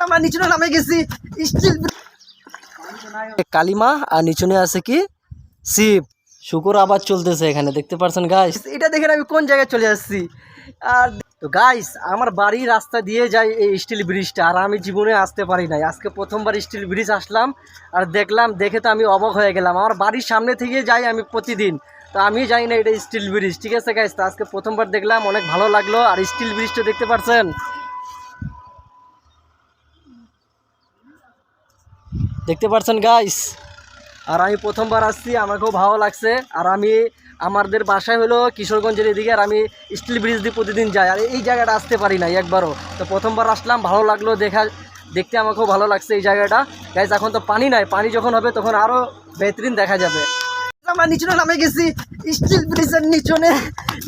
আমরা নিচনে নামে গেছি স্টিল কালিমা আর নিচনে আছে কি শিব শুকুর আবার চলতেছে এখানে দেখতে পাচ্ছেন গাইস। এটা দেখেন আমি কোন জায়গায় চলে আসছি। আর তো গাইস আমার বাড়ির রাস্তা দিয়ে যায় এই স্টিল ব্রিজটা, আর আমি জীবনে আসতে পারি নাই। আজকে প্রথমবার স্টিল ব্রিজ আসলাম আর দেখলাম, দেখে তো আমি অবাক হয়ে গেলাম। আমার বাড়ির সামনে থেকে যাই আমি প্রতিদিন, তো আমি জানি না এটা স্টিল ব্রিজ। ঠিক আছে গাইস, তো আজকে প্রথমবার দেখলাম, অনেক ভালো লাগলো। আর স্টিল ব্রিজটা দেখতে পাচ্ছেন, দেখতে পাচ্ছেন গাইস। আর আমি প্রথমবার আসছি, আমার খুব ভালো লাগছে। আর আমি আমাদের বাসায় হলো কিশোরগঞ্জের এদিকে, আর আমি স্টিল ব্রিজ দিয়ে প্রতিদিন যাই, আর এই জায়গাটা আসতে পারি না একবারও। তো প্রথমবার আসলাম, ভালো লাগলো, দেখতে আমার খুব ভালো লাগছে এই জায়গাটা গাইস। এখন তো পানি নাই, পানি যখন হবে তখন আরও বেহতরিন দেখা যাবে। আমরা নিচনে নামে গেছি স্টিল ব্রিজের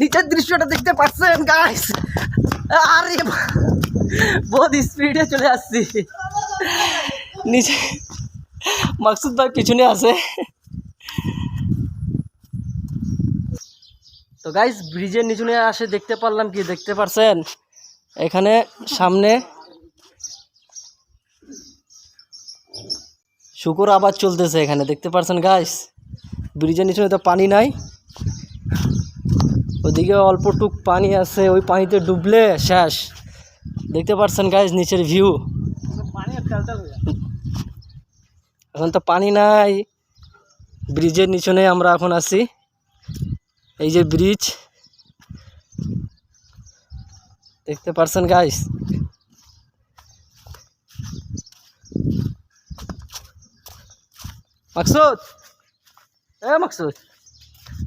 নিচের দৃশ্যটা দেখতে পাচ্ছেন গাইস। আরে বহুত স্পিডে চলে আসছি নিচে। মাকসুদ ভাই পিছনে আছে। তো গাইস ব্রিজের নিচনে আসে দেখতে পারলাম কি, দেখতে পারছেন এখানে সামনে শুকুর আবার চলতেছে এখানে, দেখতে পারছেন গাইস। ব্রিজের নিচনে তো পানি নাই, ওদিকে অল্পটুক পানি আছে, ওই পানিতে ডুবলে শেষ। দেখতে পারছেন গাইস নিচের ভিউ। এখন তো পানি নাই, ব্রিজের নিচনে আমরা এখন আছি। এই যে ব্রিজ দেখতে পারছেন গাইস। মাকসুদ, মাকসুদ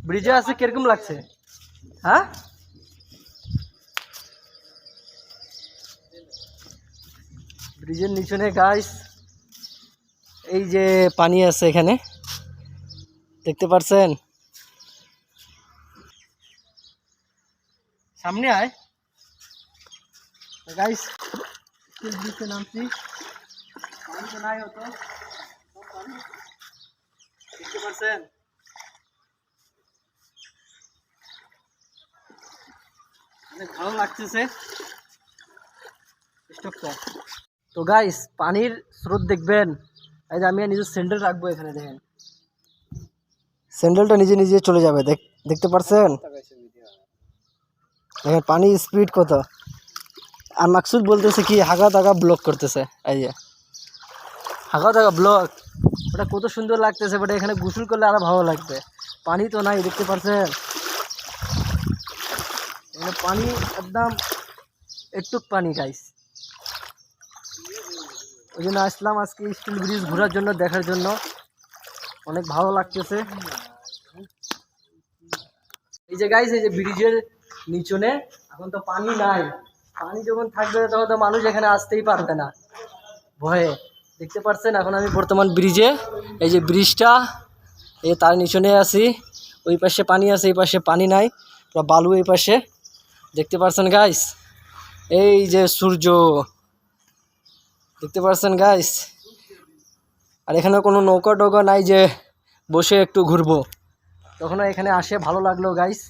ব্রিজে আছে, কিরকম লাগছে? হ্যাঁ ব্রিজের নিচনে গাইস এই যে পানি আছে এখানে, দেখতে পারছেন। সামনে আয় গাইস, ব্রিজে নামছি, পানি তো নাই হতো, দেখতে পারছেন। অনেক ভালো লাগতেছে স্টকটা। তো গাইস পানির স্রোত দেখবেন, এই যে আমি নিজের স্যান্ডেল রাখবো এখানে, দেখেন স্যান্ডেলটা নিজে নিজে চলে যাবে, দেখতে পারছেন। দেখেন পানির স্পিড কত। আর মাকসুদ বলতেছে কি হাগা দাগা ব্লক করতেছে, এই যে হাগা দাগা ব্লক, ওটা কত সুন্দর লাগতেছে। বাট এখানে গোসল করলে আরো ভালো লাগবে। পানি তো নাই, দেখতে পারছেন এখানে পানি একদম একটুক পানি গাইস। ওই জন্য আসলাম আজকে স্টিল ব্রিজ ঘোরার জন্য, দেখার জন্য, অনেক ভালো লাগতেছে। এই যে গাইস এই যে ব্রিজের নিচনে এখন তো পানি নাই, পানি যখন থাকবে তখন তো মানুষ এখানে আসতেই পারবে না ভয়ে, দেখতে পাচ্ছেন। এখন আমি বর্তমান ব্রিজে, এই যে ব্রিজটা, এই তার নিচনে আছি। ওই পাশে পানি আছে, এই পাশে পানি নাই, পুরো বালু এই পাশে, দেখতে পাচ্ছেন গাইস। এই যে সূর্য, দেখতে পাচ্ছেন গাইস। আর এখানে কোনো নৌকা টৌকা নাই যে বসে একটু ঘুরবো, তখনও এখানে আসে, ভালো লাগলো গাইস।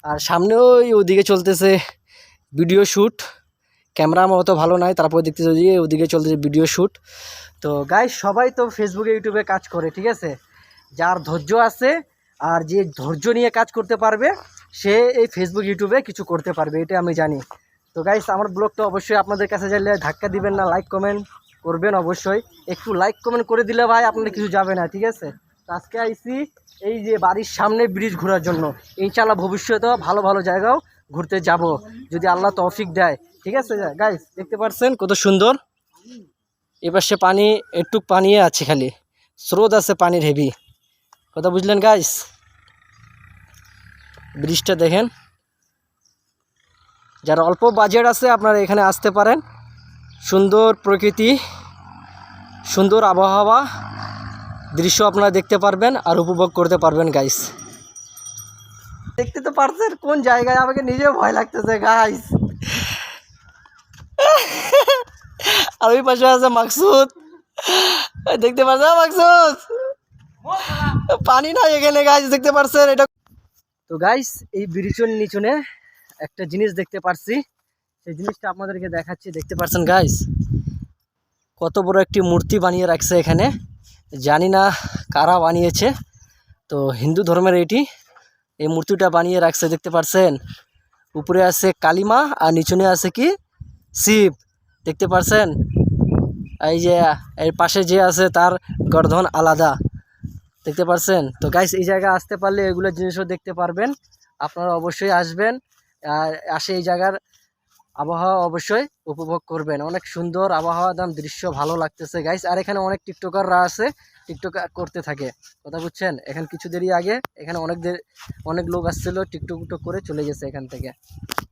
আর সামনেও ওদিকে চলতেছে ভিডিও শ্যুট, ক্যামেরা আমার অত ভালো নাই, তারপর দেখতেছে যে ওদিকে চলতেছে ভিডিও শ্যুট। তো গাইস সবাই তো ফেসবুকে ইউটিউবে কাজ করে, ঠিক আছে। যার ধৈর্য আছে আর যে ধৈর্য নিয়ে কাজ করতে পারবে সে এই ফেসবুক ইউটিউবে কিছু করতে পারবে, এটা আমি জানি। তো গাইস আমার ব্লগটা অবশ্যই আপনাদের কাছে চাইলে ধাক্কা দিবেন না, লাইক কমেন্ট করবেন অবশ্যই। একটু লাইক কমেন্ট করে দিলে ভাই আপনাদের কিছু যাবে না, ঠিক আছে। তো আজকে আইছি এই যে বাড়ির সামনে ব্রিজ ঘোরার জন্য, ইনশাআল্লাহ ভবিষ্যতেও ভালো ভালো জায়গাও ঘুরতে যাব যদি আল্লাহ তৌফিক দেয়, ঠিক আছে গাইস। দেখতে পাচ্ছেন কত সুন্দর, এবার সে পানি একটু পানি আছে, খালি স্রোত আছে পানির হেভি, কথা বুঝলেন গাইস। ব্রিজটা দেখেন, যারা অল্প বাজেট আছে আপনারা এখানে আসতে পারেন। সুন্দর প্রকৃতি, সুন্দর আবহাওয়া, দৃশ্য আপনারা দেখতে পারবেন আর উপভোগ করতে পারবেন গাইস। দেখতে তো পারছেন কোন জায়গায়, আমাকে নিজেও ভয় লাগতেছে গাইস। আর ওই পাশে আছে মাকসুদ, দেখতে পাচ্ছেন মাকসুদ, পানি নাই এখানে গাইস, দেখতে পারছেন এটা। তো গাইস এই ব্রিজের নিচনে একটা জিনিস দেখতে পারছি, সেই জিনিসটা আপনাদেরকে দেখাচ্ছি, দেখতে পারছেন গাইস। কত বড় একটি মূর্তি বানিয়ে রাখছে এখানে, জানি না কারা বানিয়েছে। তো হিন্দু ধর্মের এই মূর্তিটা বানিয়ে রাখছে, দেখতে পাচ্ছেন। উপরে আছে কালিমা আর নিচনে আছে কি শিব, দেখতে পাচ্ছেন। এই যে এর পাশে যে আছে তার গর্দন আলাদা, দেখতে পাচ্ছেন। তো গাইস এই জায়গায় আসতে পারলে এগুলো জিনিসও দেখতে পারবেন। আপনারা অবশ্যই আসবেন, আর আসে এই জায়গার আবহাওয়া অবশ্যই উপভোগ করবেন। অনেক সুন্দর আবহাওয়া, দাম দৃশ্য ভালো লাগতেছে গাইস। আর এখানে অনেক টিকটকাররা আছে, টিকটক করতে থাকে, কথা বুঝছেন। এখন কিছু দেরি আগে এখানে অনেক লোক আসছিল, টিকটক করে চলে গেছে এখান থেকে।